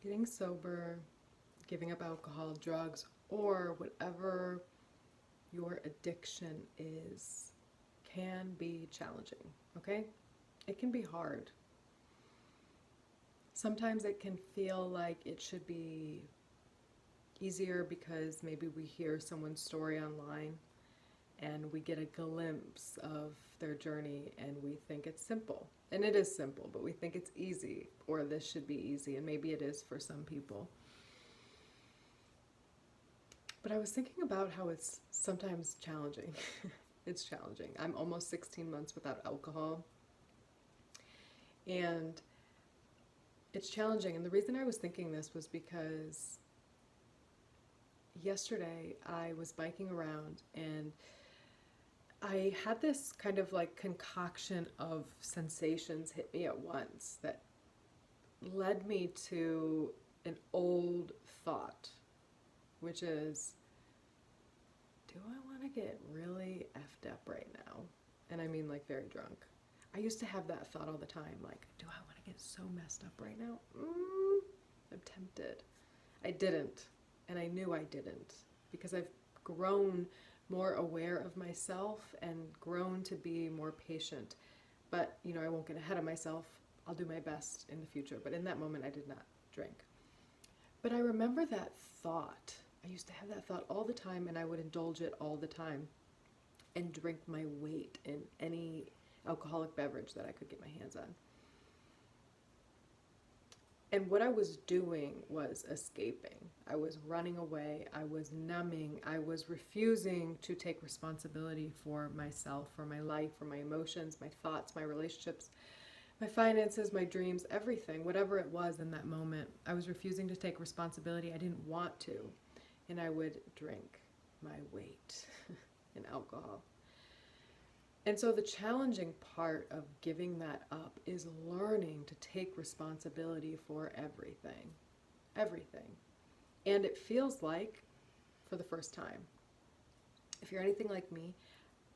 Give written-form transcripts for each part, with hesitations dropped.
Getting sober, giving up alcohol, drugs, or whatever your addiction is can be challenging, okay? It can be hard. Sometimes it can feel like it should be easier because maybe we hear someone's story online and we get a glimpse of their journey and we think it's simple. And it is simple, but we think it's easy, or this should be easy, and maybe it is for some people. But I was thinking about how it's sometimes challenging. It's challenging. I'm almost 16 months without alcohol, and it's challenging. And the reason I was thinking this was because yesterday I was biking around and I had this kind of like concoction of sensations hit me at once that led me to an old thought, which is, do I want to get really effed up right now? And I mean like very drunk. I used to have that thought all the time, like, do I want to get so messed up right now? I'm tempted. I didn't, and I knew I didn't, because I've grown more aware of myself and grown to be more patient. But, I won't get ahead of myself. I'll do my best in the future. But in that moment, I did not drink. But I remember that thought. I used to have that thought all the time, and I would indulge it all the time and drink my weight in any alcoholic beverage that I could get my hands on. And what I was doing was escaping. I was running away. I was numbing. I was refusing to take responsibility for myself, for my life, for my emotions, my thoughts, my relationships, my finances, my dreams, everything, whatever it was in that moment. I was refusing to take responsibility. I didn't want to. And I would drink my weight in alcohol. And so the challenging part of giving that up is learning to take responsibility for everything. Everything. And it feels like for the first time. If you're anything like me,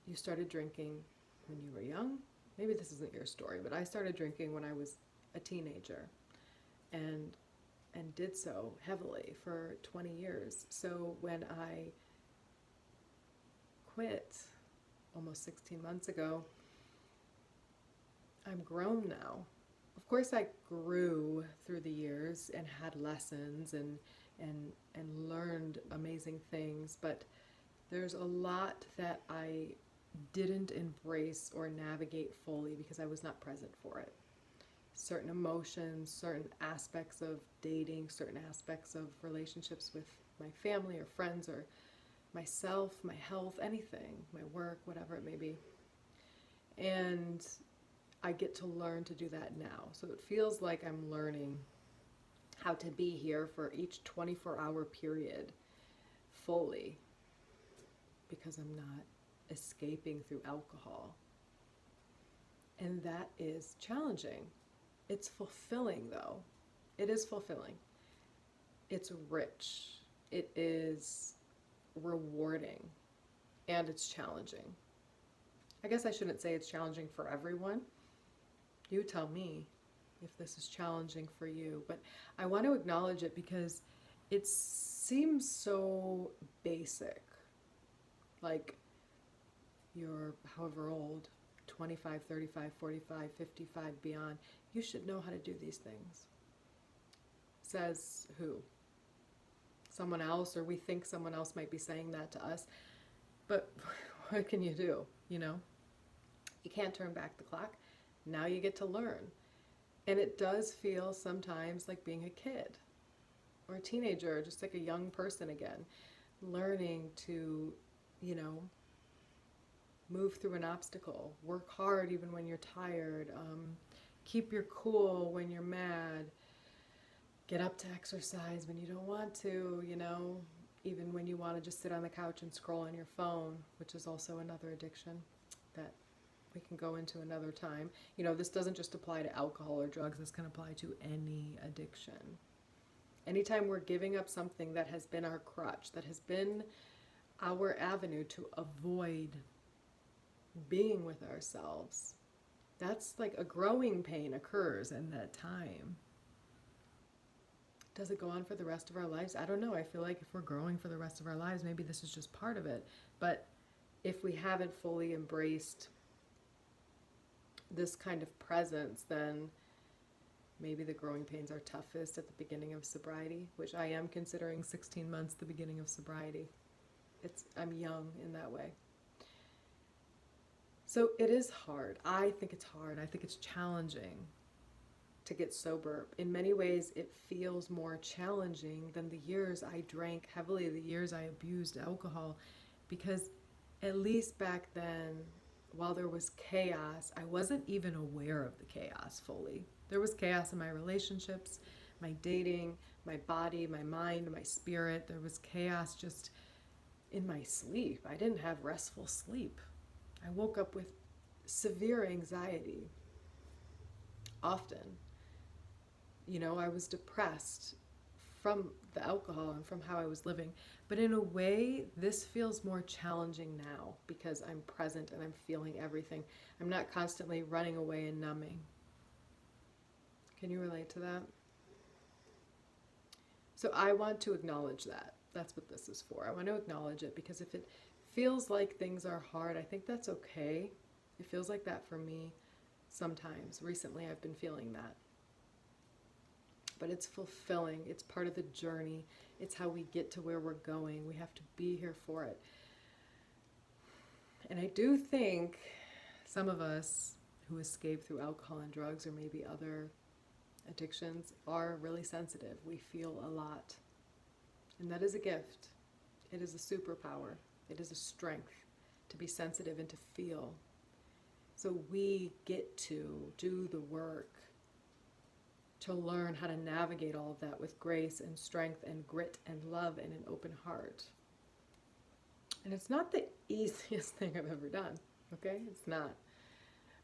you started drinking when you were young. Maybe this isn't your story, but I started drinking when I was a teenager and did so heavily for 20 years. So when I quit almost 16 months ago, I'm grown now. Of course, I grew through the years and had lessons and learned amazing things, but there's a lot that I didn't embrace or navigate fully because I was not present for it. Certain emotions, certain aspects of dating, certain aspects of relationships with my family or friends or myself, my health, anything, my work, whatever it may be. And I get to learn to do that now. So it feels like I'm learning how to be here for each 24-hour period fully because I'm not escaping through alcohol. And that is challenging. It's fulfilling, though. It is fulfilling. It's rich. It is rewarding. And it's challenging. I guess I shouldn't say it's challenging for everyone. You tell me if this is challenging for you. But I want to acknowledge it because it seems so basic. Like you're however old, 25, 35, 45, 55, beyond, you should know how to do these things. Says who? Someone else, or we think someone else might be saying that to us. But what can you do, You can't turn back the clock. Now you get to learn. And it does feel sometimes like being a kid or a teenager, just like a young person again, learning to, move through an obstacle, work hard even when you're tired, keep your cool when you're mad, get up to exercise when you don't want to, even when you want to just sit on the couch and scroll on your phone, which is also another addiction that we can go into another time. This doesn't just apply to alcohol or drugs, this can apply to any addiction. Anytime we're giving up something that has been our crutch, that has been our avenue to avoid being with ourselves, that's like a growing pain occurs in that time. Does it go on for the rest of our lives? I don't know. I feel like if we're growing for the rest of our lives, maybe this is just part of it. But if we haven't fully embraced this kind of presence, then maybe the growing pains are toughest at the beginning of sobriety, which I am considering 16 months the beginning of sobriety. I'm young in that way. So it is hard. I think it's hard. I think it's challenging to get sober. In many ways, it feels more challenging than the years I drank heavily, the years I abused alcohol, because at least back then, while there was chaos, I wasn't even aware of the chaos fully. There was chaos in my relationships, my dating, my body, my mind, my spirit. There was chaos just in my sleep. I didn't have restful sleep. I woke up with severe anxiety often. I was depressed from the alcohol and from how I was living. But in a way, this feels more challenging now because I'm present and I'm feeling everything. I'm not constantly running away and numbing. Can you relate to that? So I want to acknowledge that. That's what this is for. I want to acknowledge it because if it feels like things are hard, I think that's okay. It feels like that for me sometimes. Recently, I've been feeling that. But it's fulfilling. It's part of the journey. It's how we get to where we're going. We have to be here for it. And I do think some of us who escape through alcohol and drugs or maybe other addictions are really sensitive. We feel a lot. And that is a gift. It is a superpower. It is a strength to be sensitive and to feel. So we get to do the work to learn how to navigate all of that with grace and strength and grit and love and an open heart. And it's not the easiest thing I've ever done, okay? It's not.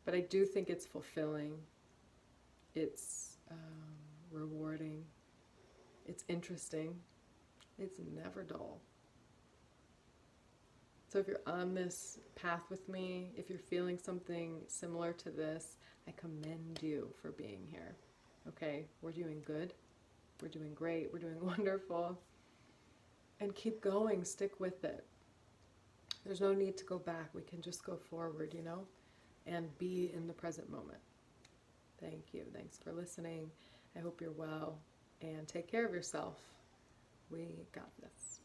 But I do think it's fulfilling. It's rewarding. It's interesting. It's never dull. So if you're on this path with me, if you're feeling something similar to this, I commend you for being here. Okay, we're doing good. We're doing great. We're doing wonderful. And keep going. Stick with it. There's no need to go back. We can just go forward, and be in the present moment. Thank you. Thanks for listening. I hope you're well. And take care of yourself. We got this.